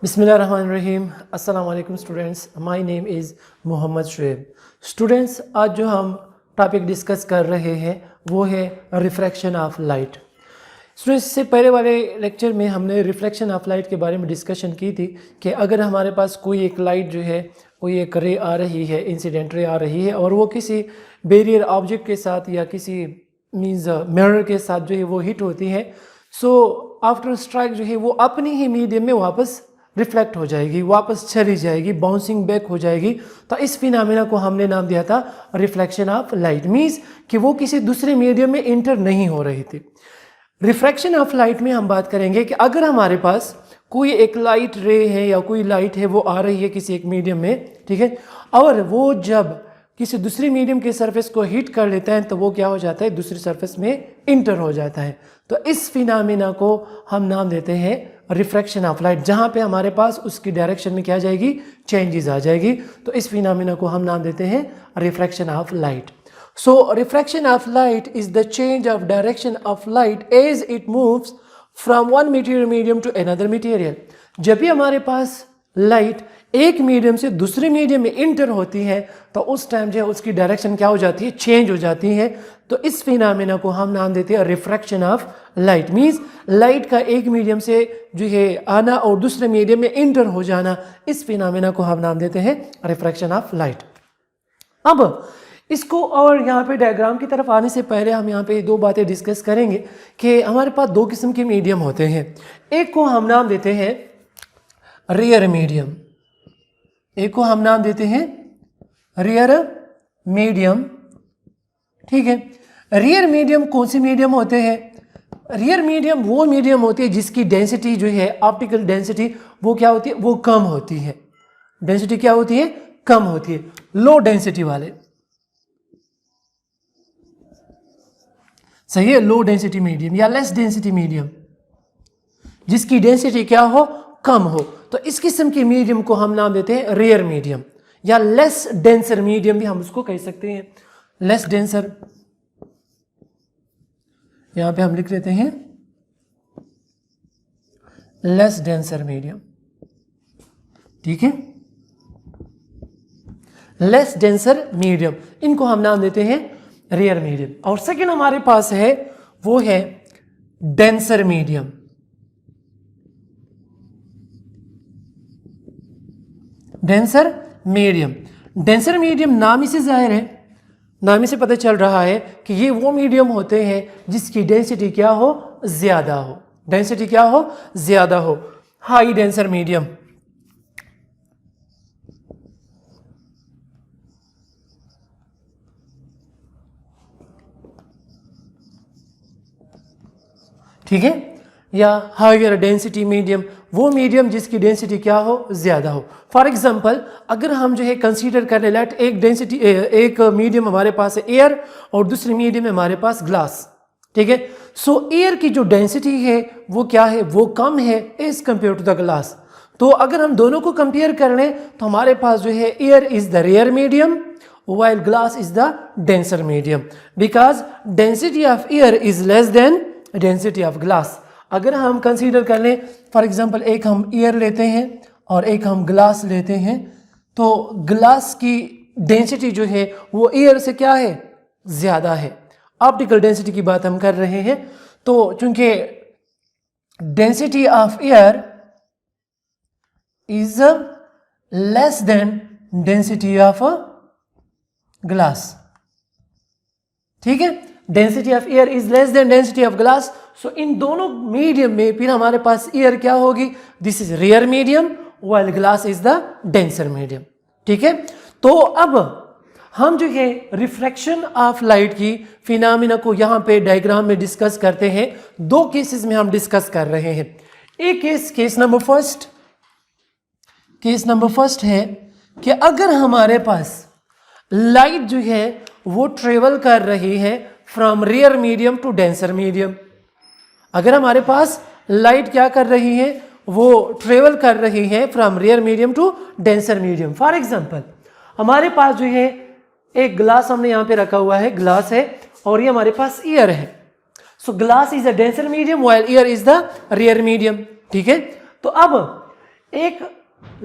बिस्मिल्लाहिर्रहमानिर्रहीम। अस्सलाम वालेकुम students, my name is Mohammad Shoaib. Students, आज जो हम टॉपिक डिस्कस कर रहे हैं वो है रिफ्रैक्शन ऑफ लाइट। स्टूडेंट्स, से पहले वाले लेक्चर में हमने रिफ्लेक्शन ऑफ लाइट के बारे में डिस्कशन की थी कि अगर हमारे पास कोई एक लाइट जो है, कोई एक रे आ रही है, इंसिडेंट रे आ रही है और वो किसी बैरियर ऑब्जेक्ट के साथ या किसी मीन्स मिरर के साथ जो है वो हिट होती है, सो आफ्टर स्ट्राइक जो है वो अपनी ही मीडियम में वापस रिफ्लेक्ट हो जाएगी, वापस चली जाएगी, बाउंसिंग बैक हो जाएगी। तो इस फिनोमेना को हमने नाम दिया था रिफ्लेक्शन ऑफ लाइट। मीन्स कि वो किसी दूसरे मीडियम में इंटर नहीं हो रही थी। रिफ्रैक्शन ऑफ लाइट में हम बात करेंगे कि अगर हमारे पास कोई एक लाइट रे है या कोई लाइट है वो आ रही है किसी एक मीडियम में, ठीक है, और वो जब किसी दूसरी मीडियम के सरफेस को हिट कर लेता है तो वो क्या हो जाता है, दूसरी सरफेस में इंटर हो जाता है। तो इस फिनोमेना को हम नाम देते हैं रिफ्रैक्शन ऑफ लाइट, जहाँ पे हमारे पास उसकी डायरेक्शन में क्या आ जाएगी, चेंजेस आ जाएगी। तो इस फिनोमेना को हम नाम देते हैं refraction of light. So refraction of light is the change of direction of light as it moves from one material medium to another material। जब भी हमारे पास लाइट एक मीडियम से दूसरे मीडियम में इंटर होती है तो उस टाइम जो है उसकी डायरेक्शन क्या हो जाती है, चेंज हो जाती है। तो इस फिनोमेना को हम नाम देते हैं refraction of light. Means light का एक मीडियम से जो है आना और दूसरे मीडियम में इंटर हो जाना, इस फिनोमेना को हम नाम देते हैं रिफ्रैक्शन ऑफ लाइट। अब इसको और यहाँ पे डायग्राम की तरफ आने से पहले हम यहाँ पे दो बातें डिस्कस करेंगे कि हमारे पास दो किस्म के मीडियम होते हैं। एक को हम नाम देते हैं रियर मीडियम, एक को हम नाम देते हैं रियर मीडियम, ठीक है। रियर मीडियम कौन से मीडियम होते हैं? रियर मीडियम वो मीडियम होती है जिसकी डेंसिटी जो है, ऑप्टिकल डेंसिटी, वो क्या होती है, वो कम होती है। डेंसिटी क्या होती है, कम होती है। लो डेंसिटी वाले, सही है, लो डेंसिटी मीडियम या लेस डेंसिटी मीडियम, जिसकी डेंसिटी क्या हो, कम हो। तो इस किस्म के मीडियम को हम नाम देते हैं रेयर मीडियम या लेस डेंसर मीडियम भी हम उसको कह सकते हैं। लेस डेंसर, यहां पे हम लिख लेते हैं लेस डेंसर मीडियम, ठीक है, लेस डेंसर मीडियम, इनको हम नाम देते हैं रेयर मीडियम। और सेकेंड हमारे पास है वो है denser medium. Denser medium, denser medium नाम ही से जाहिर है, नाम ही से पता चल रहा है कि ये वो मीडियम होते हैं जिसकी डेंसिटी क्या हो, ज्यादा हो। डेंसिटी क्या हो, ज्यादा हो, हाई डेंसर मीडियम। ठीक है, या हायर डेंसिटी मीडियम, वो मीडियम जिसकी डेंसिटी क्या हो, ज्यादा हो। फॉर एग्जांपल अगर हम जो है कंसीडर कर ले, लेट एक डेंसिटी, एक मीडियम हमारे पास है एयर और दूसरी मीडियम हमारे पास ग्लास, ठीक है। सो एयर की जो डेंसिटी है वो क्या है, वो कम है as compare to the glass. तो अगर हम दोनों को कंपेयर कर लें तो हमारे पास जो है air is the rare medium while glass is the denser medium because density of air is less than density of glass। अगर हम कंसीडर कर लें, फॉर एग्जांपल एक हम एयर लेते हैं और एक हम ग्लास लेते हैं, तो ग्लास की डेंसिटी जो है वो एयर से क्या है, ज़्यादा है। ऑप्टिकल डेंसिटी की बात हम कर रहे हैं। तो चूंकि density of air is less than density of glass, ठीक है, density of air is less than density of glass. So इन दोनों मीडियम में फिर हमारे पास एयर क्या होगी, this is rare medium while glass is the denser medium, ठीक है। तो अब हम जो है रिफ्रैक्शन ऑफ लाइट की फिनोमेना को यहाँ पे डायग्राम में डिस्कस करते हैं। दो केसेस में हम डिस्कस कर रहे हैं। एक केस नंबर फर्स्ट है कि अगर हमारे पास लाइट जो है वो ट्रेवल कर रही है from rare medium to denser medium. अगर हमारे पास लाइट क्या कर रही है, वो ट्रेवल कर रही है from rare medium to denser medium. For example हमारे पास जो है एक ग्लास हमने यहाँ पे रखा हुआ है, ग्लास है और ये हमारे पास एयर है। So glass is a denser medium while air is the rare medium, ठीक है। तो अब एक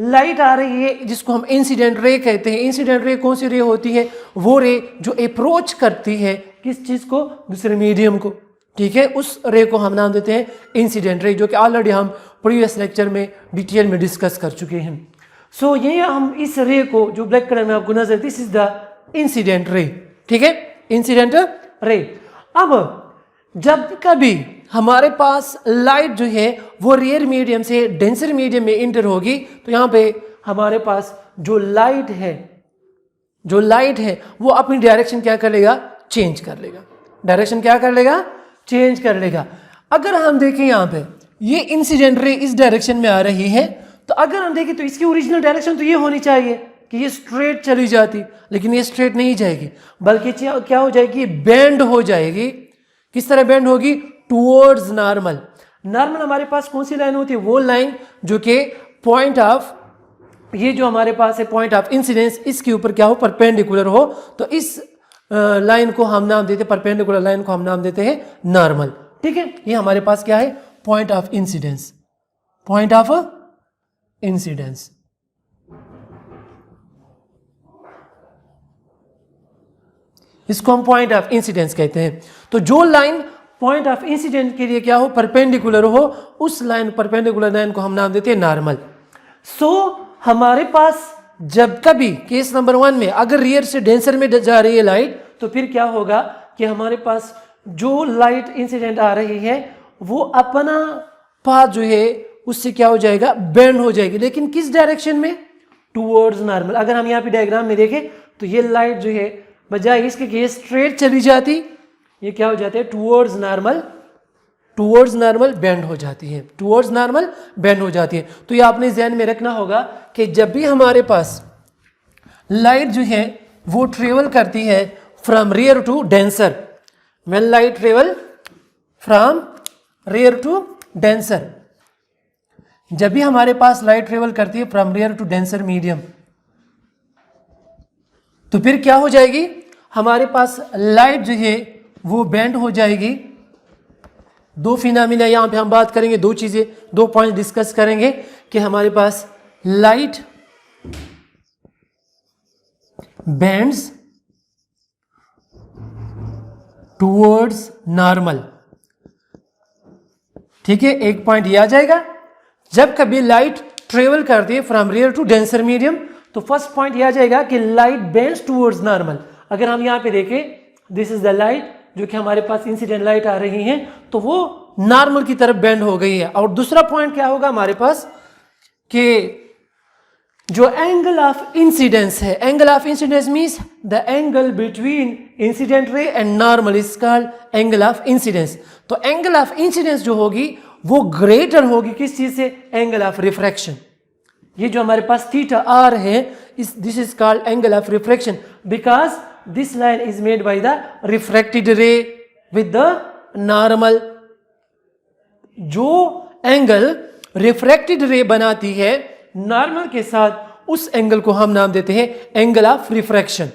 लाइट आ रही है जिसको हम इंसिडेंट रे कहते हैं। इंसिडेंट रे कौन सी रे होती है? वो रे जो अप्रोच करती है किस चीज को? दूसरे मीडियम को, ठीक है। उस रे को हम नाम देते हैं इंसिडेंट रे, जो कि ऑलरेडी हम प्रीवियस लेक्चर में डिटेल में डिस्कस कर चुके हैं। सो ये हम इस रे को जो ब्लैक कलर में आपको नजर, this is the incident ray, ठीक है, इंसिडेंट रे। अब जब कभी हमारे पास लाइट जो है वो रेयर मीडियम से डेंसर मीडियम में इंटर होगी, तो यहाँ पे हमारे पास जो लाइट है वो अपनी डायरेक्शन क्या कर लेगा? चेंज कर लेगा। डायरेक्शन क्या कर लेगा? चेंज कर लेगा। अगर हम देखें यहाँ पे ये इंसिडेंट रे इस डायरेक्शन में आ रही है, तो अगर हम देखें तो इसकी ओरिजिनल डायरेक्शन तो ये होनी चाहिए कि ये स्ट्रेट चली जाती, लेकिन ये स्ट्रेट नहीं जाएगी, बल्कि क्या हो जाएगी? बेंड हो जाएगी। किस तरह बेंड होगी? Towards normal. नॉर्मल हमारे पास कौन सी लाइन होती है? वो लाइन जो कि पॉइंट ऑफ, ये जो हमारे पास है पॉइंट ऑफ इंसिडेंस, इसके ऊपर क्या हो? परपेंडिकुलर हो। तो इस लाइन को हम नाम देते हैं, परपेंडिकुलर लाइन को हम नाम देते हैं नॉर्मल, ठीक है। ये हमारे पास क्या है? Point of incidence, point of incidence. इसको हम पॉइंट ऑफ इंसिडेंस कहते हैं। तो जो लाइन पॉइंट ऑफ इंसिडेंट के लिए क्या हो? परपेंडिकुलर हो, उस लाइन, परपेंडिकुलर लाइन को हम नाम देते हैं नॉर्मल। सो हमारे पास जब कभी केस नंबर 1 में अगर रियर से डेंसर में जा रही है लाइट, तो फिर क्या होगा कि हमारे पास जो लाइट इंसिडेंट आ रही है वो अपना पाथ जो है उससे क्या हो जाएगा? बेंड हो जाएगी, लेकिन किस डायरेक्शन में? Towards normal. अगर हम यहाँ पे डायग्राम में देखें तो ये लाइट जो है बजाय इसके कि ये स्ट्रेट चली जाती, ये क्या हो जाती है? टुवर्ड्स नॉर्मल बेंड हो जाती है, टुवर्ड्स नॉर्मल बेंड हो जाती है। तो ये आपने ध्यान में रखना होगा कि जब भी हमारे पास लाइट जो है वो ट्रेवल करती है from rarer to denser, when light travel from rarer to denser, जब भी हमारे पास लाइट ट्रेवल करती है from rarer to denser medium, तो फिर क्या हो जाएगी? हमारे पास लाइट जो है वो बेंड हो जाएगी। दो फिनोमेना यहाँ पे हम बात करेंगे, दो चीजें, दो पॉइंट डिस्कस करेंगे कि हमारे पास लाइट बेंड्स टुवर्ड्स नॉर्मल, ठीक है। एक पॉइंट ये आ जाएगा। जब कभी लाइट ट्रेवल करती है from rarer to denser medium, तो फर्स्ट पॉइंट ये आ जाएगा कि लाइट बेंड्स टुवर्ड्स नॉर्मल। अगर हम यहाँ पे देखें, दिस इज द लाइट जो कि हमारे पास इंसिडेंट लाइट आ रही है, तो वो नॉर्मल की तरफ बेंड हो गई है। और दूसरा पॉइंट क्या होगा हमारे पास कि जो एंगल ऑफ इंसिडेंस है, angle of incidence means the angle between incident ray and normal is called angle of incidence. तो एंगल ऑफ इंसिडेंस जो होगी वो ग्रेटर होगी किस चीज से? Angle of refraction. ये जो हमारे पास थीटा आर है, this is called angle of refraction, because this line is made by the refracted रे विद द नॉर्मल। जो एंगल रिफ्रैक्टेड रे बनाती है नॉर्मल के साथ, उस एंगल को हम नाम देते हैं एंगल ऑफ रिफ्रैक्शन।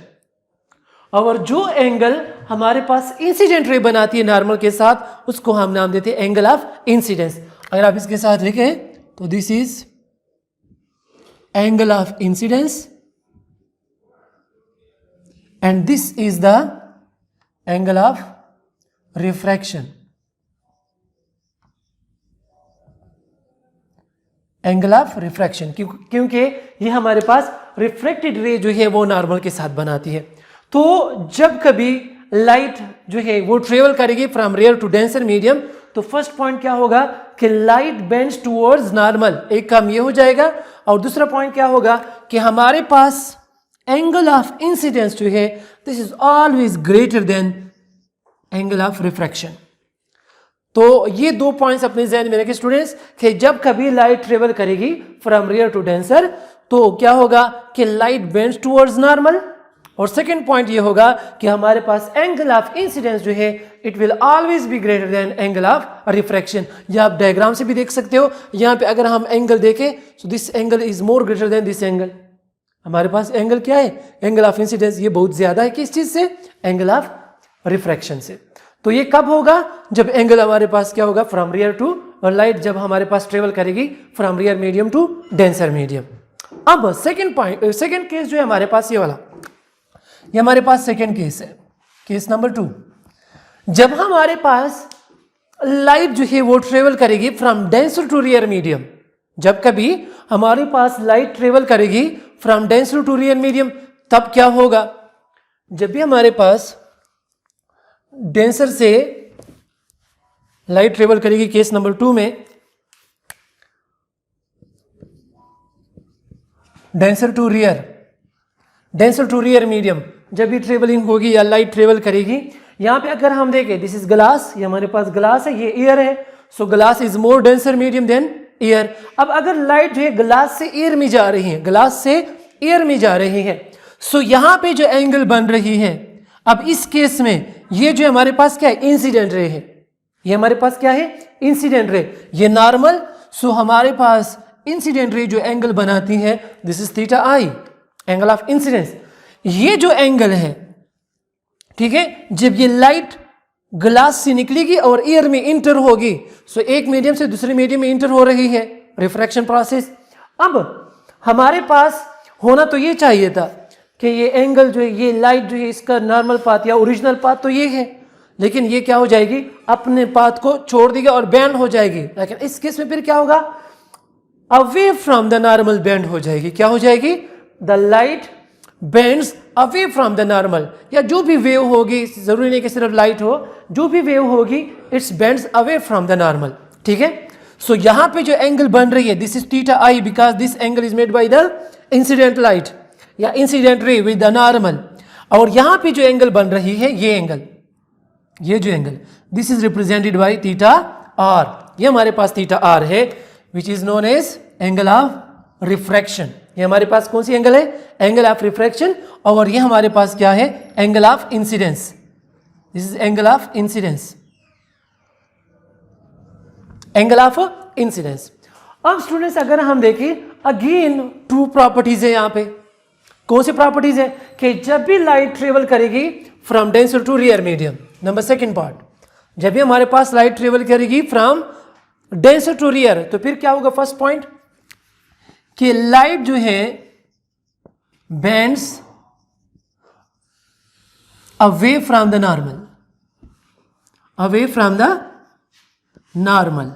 और जो एंगल हमारे पास इंसिडेंट रे बनाती है नॉर्मल के साथ, उसको हम नाम देते हैं एंगल ऑफ इंसिडेंस। अगर आप इसके साथ लिखें तो this is angle of incidence and this is the angle of refraction. Angle of refraction, क्योंकि ये हमारे पास रिफ्लेक्टेड रे जो है वो नॉर्मल के साथ बनाती है। तो जब कभी लाइट जो है वो ट्रेवल करेगी from rarer to denser medium, तो फर्स्ट पॉइंट क्या होगा कि लाइट बेंड्स टुवर्ड्स नॉर्मल, एक काम ये हो जाएगा। और दूसरा पॉइंट क्या होगा कि हमारे पास एंगल ऑफ इंसिडेंस जो है this is always greater than angle of refraction. तो ये दो पॉइंट्स अपने ज़हन में रखें स्टूडेंट्स कि जब कभी लाइट ट्रेवल करेगी फ्रॉम रियर टू डेंसर, तो क्या होगा कि लाइट बेंड्स टुवर्ड्स नॉर्मल। और सेकंड पॉइंट ये होगा कि हमारे पास एंगल ऑफ इंसिडेंस जो है it will always be greater then angle of refraction. ये आप डायग्राम से भी देख सकते हो। यहाँ पे अगर हम एंगल देखें तो this angle is more greater than this angle. हमारे पास एंगल क्या है? एंगल ऑफ इंसिडेंस ये बहुत ज्यादा है किस चीज से? एंगल ऑफ रिफ्रैक्शन से। तो ये कब होगा? जब एंगल हमारे पास क्या होगा? फ्रॉम रियर टू और लाइट जब हमारे पास ट्रेवल करेगी from rare medium to denser medium. अब सेकंड केस जो है हमारे पास ये वाला, ये हमारे पास सेकंड केस है, केस नंबर 2। जब हमारे पास लाइट जो है वो ट्रेवल करेगी from denser to rare medium, जब कभी हमारे पास लाइट ट्रेवल करेगी from denser to rare medium, तब क्या होगा? जब भी हमारे पास डेंसर से लाइट ट्रेवल करेगी केस नंबर 2 में, डेंसर टू रियर मीडियम जब भी ट्रेवलिंग होगी या लाइट ट्रेवल करेगी, यहां पे अगर हम देखें दिस इज ग्लास, ये हमारे पास ग्लास है, ये एयर है, so glass is more denser medium than air. अब अगर लाइट जो है ग्लास से एयर में जा रही है, ग्लास से एयर में जा रही है, सो यहां पे जो एंगल बन रही है, अब इस केस में ये जो हमारे पास क्या है? इंसिडेंट रे है। ये हमारे पास क्या है? Incident ray. ये नॉर्मल, सो हमारे पास इंसिडेंट रे जो एंगल बनाती है this is theta I, angle of incidence. ये जो एंगल है, ठीक है, जब ये लाइट ग्लास से निकलेगी और एयर में इंटर होगी, सो एक मीडियम से दूसरे मीडियम में इंटर हो रही है, रिफ्रैक्शन प्रोसेस। अब हमारे पास होना तो ये चाहिए था कि ये एंगल जो है, ये लाइट जो है, इसका नॉर्मल पाथ या ओरिजिनल पाथ तो ये है, लेकिन ये क्या हो जाएगी? अपने पाथ को छोड़ देगी और बैंड हो जाएगी। लेकिन इस केस में फिर क्या होगा? Away from the normal bend हो जाएगी। क्या हो जाएगी? The light bends away from the normal, या जो भी वेव होगी, जरूरी नहीं कि सिर्फ लाइट हो, जो भी वेव होगी it's bends away from the normal. ठीक है, सो यहां पे जो एंगल बन रही है this is theta i, because this angle is made by the incident light या incident ray with the normal. और यहां पे जो एंगल बन रही है, ये एंगल, ये जो angle, this is represented by theta R. ये हमारे पास थीटा आर है, which is known as angle of refraction. ये हमारे पास कौन सी एंगल है? Angle of refraction. और ये हमारे पास क्या है? Angle of incidence. This is angle of incidence, angle of incidence. अब स्टूडेंट्स अगर हम देखें, अगेन 2 प्रॉपर्टीज है यहां पे। कौन सी प्रॉपर्टीज है? कि जब भी लाइट ट्रेवल करेगी from denser to rarer medium, number second part, जब भी हमारे पास लाइट ट्रेवल करेगी फ्रॉम डेंसर टू रियर, तो फिर क्या होगा? फर्स्ट पॉइंट कि लाइट जो है bends away from the normal, away from the normal.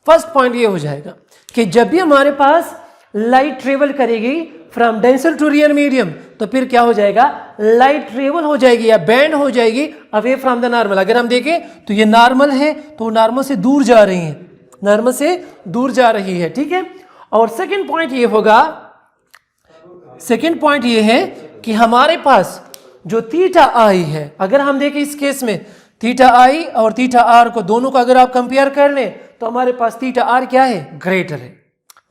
First point ये हो जाएगा कि जब भी हमारे पास लाइट ट्रेवल करेगी from denser to rarer medium, तो फिर क्या हो जाएगा? लाइट ट्रेवल हो जाएगी या बैंड हो जाएगी अवे फ्रॉम द नॉर्मल। अगर हम देखें तो ये नॉर्मल है, तो नॉर्मल से दूर जा रही है, नॉर्मल से दूर जा रही है। ठीक है, और सेकंड पॉइंट ये होगा, सेकंड पॉइंट ये है कि हमारे पास जो थीटा आई है, अगर हम देखें इस केस में थीटा आई और थीटा आर को, दोनों को अगर आप कंपेयर कर लें, तो हमारे पास थीटा आर क्या है? ग्रेटर है।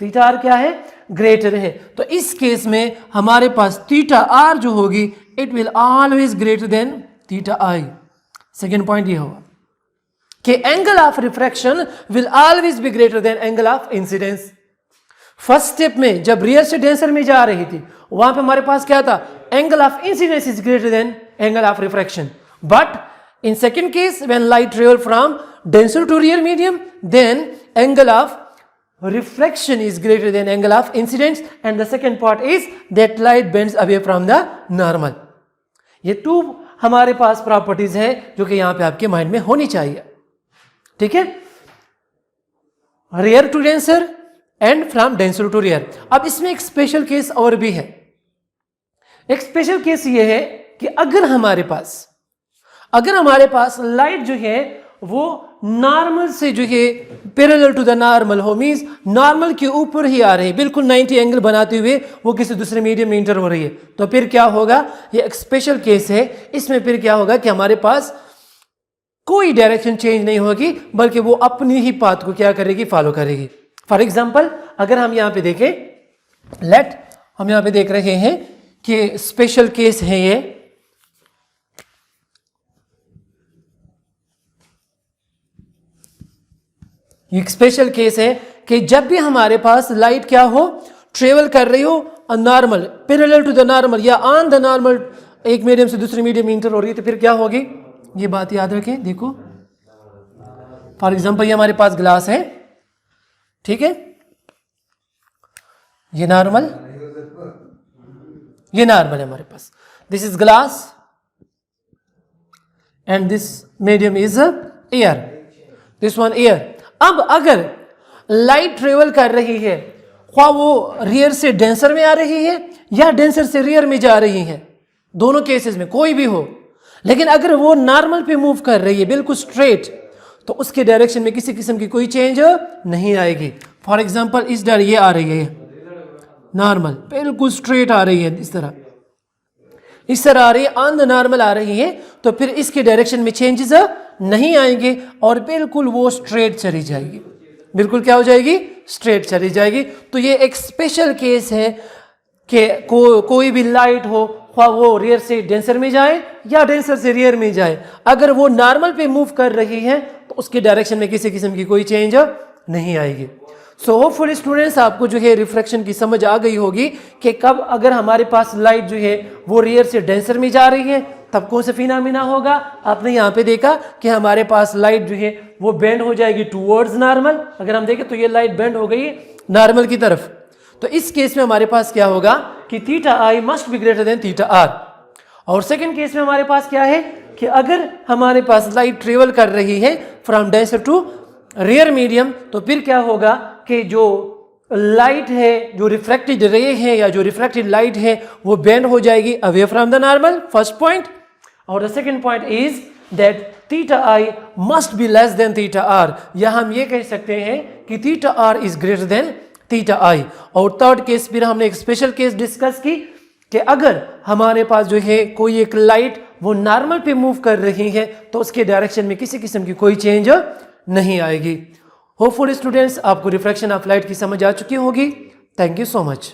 थीटा आर क्या है? ग्रेटर है। तो इस केस में हमारे पास थीटा आर जो होगी, it will always greater than theta I. Second point ये होगा कि angle of refraction will always be greater then angle of incidence. First step में जब रियर से डेंसर में जा रही थी, वहां पे हमारे पास क्या था? Angle of incidence is greater then angle of refraction. But in second case when light travel from denser to rear medium, then angle of reflection is greater than angle of incidence, and the second part is that light bends away from the normal. ये 2 हमारे पास properties हैं जो कि यहां पे आपके mind में होनी चाहिए। ठीक है, rare to denser and from denser to rare. अब इसमें एक स्पेशल केस और भी है। एक स्पेशल केस ये है कि अगर हमारे पास लाइट जो है वो नॉर्मल से जो है पैरेलल टू द नॉर्मल हो, मींस नॉर्मल के ऊपर ही आ रही है, बिल्कुल 90 एंगल बनाते हुए वो किसी दूसरे मीडियम में इंटर हो रही है, तो फिर क्या होगा? ये एक स्पेशल केस है। इसमें फिर क्या होगा कि हमारे पास कोई डायरेक्शन चेंज नहीं होगी, बल्कि वो अपनी ही पाथ को क्या करेगी? फॉलो करेगी। फॉर एग्जाम्पल अगर हम यहां पे देखें, हम यहां पे देख रहे हैं कि स्पेशल केस है ये, एक स्पेशल केस है कि जब भी हमारे पास लाइट क्या हो? ट्रेवल कर रही हो normal, parallel to the normal या ऑन द नॉर्मल, एक मीडियम से दूसरे मीडियम में इंटर हो रही है, तो फिर क्या होगी? ये बात याद रखें। देखो फॉर एग्जाम्पल ये हमारे पास ग्लास है, ठीक है, ये नॉर्मल है हमारे पास, this is glass and this medium is air, this one air. अब अगर लाइट ट्रेवल कर रही है, ख्वाह वो रियर से डेंसर में आ रही है या डेंसर से रियर में जा रही है, दोनों केसेस में कोई भी हो, लेकिन अगर वो नॉर्मल पे मूव कर रही है बिल्कुल स्ट्रेट, तो उसके डायरेक्शन में किसी किस्म की कोई चेंज नहीं आएगी। फॉर एग्जांपल इस डर ये आ रही है नॉर्मल, बिल्कुल स्ट्रेट आ रही है, इस तरह आ रही है, ऑन द नॉर्मल आ रही है, तो फिर इसके डायरेक्शन में चेंजेस नहीं आएंगे और बिल्कुल वो स्ट्रेट चली जाएगी, बिल्कुल क्या हो जाएगी, स्ट्रेट चली जाएगी। तो ये एक स्पेशल केस है कि कोई भी लाइट हो, ख्वाह वो रियर से डेंसर में जाए या डेंसर से रियर में जाए, अगर वो नॉर्मल पे मूव कर रही है तो उसके डायरेक्शन में किसी किस्म की कोई चेंज नहीं आएगी। सो होपफुली स्टूडेंट्स आपको जो है रिफ्रैक्शन की समझ आ गई होगी कि कब अगर हमारे पास लाइट जो है वो रियर से डेंसर में जा रही है तब कौन सा फिनोमेना होगा। आपने यहाँ पे देखा कि हमारे पास लाइट जो है वो बेंड हो जाएगी टूवर्ड्स नॉर्मल, अगर हम देखें तो ये लाइट बेंड हो गई नॉर्मल की तरफ, तो इस केस में हमारे पास क्या होगा कि theta I must be greater than theta R. और सेकंड केस में हमारे पास क्या है कि अगर हमारे पास लाइट ट्रेवल कर रही है from denser to rarer medium, तो फिर क्या होगा कि जो लाइट है, जो रिफ्रैक्टेड रे है या जो रिफ्रैक्टेड लाइट है वो बेंड हो जाएगी away from the normal, first point. और the second point is that theta I must be less than theta r, या हम ये कह सकते हैं कि theta r is greater than theta i. और थर्ड केस फिर हमने एक स्पेशल केस डिस्कस की कि अगर हमारे पास जो है कोई एक लाइट वो नॉर्मल पे मूव कर रही है तो उसके डायरेक्शन में किसी किस्म की कोई चेंज नहीं आएगी। होपफुली स्टूडेंट्स आपको रिफ्रैक्शन ऑफ लाइट की समझ आ चुकी होगी। Thank you so much.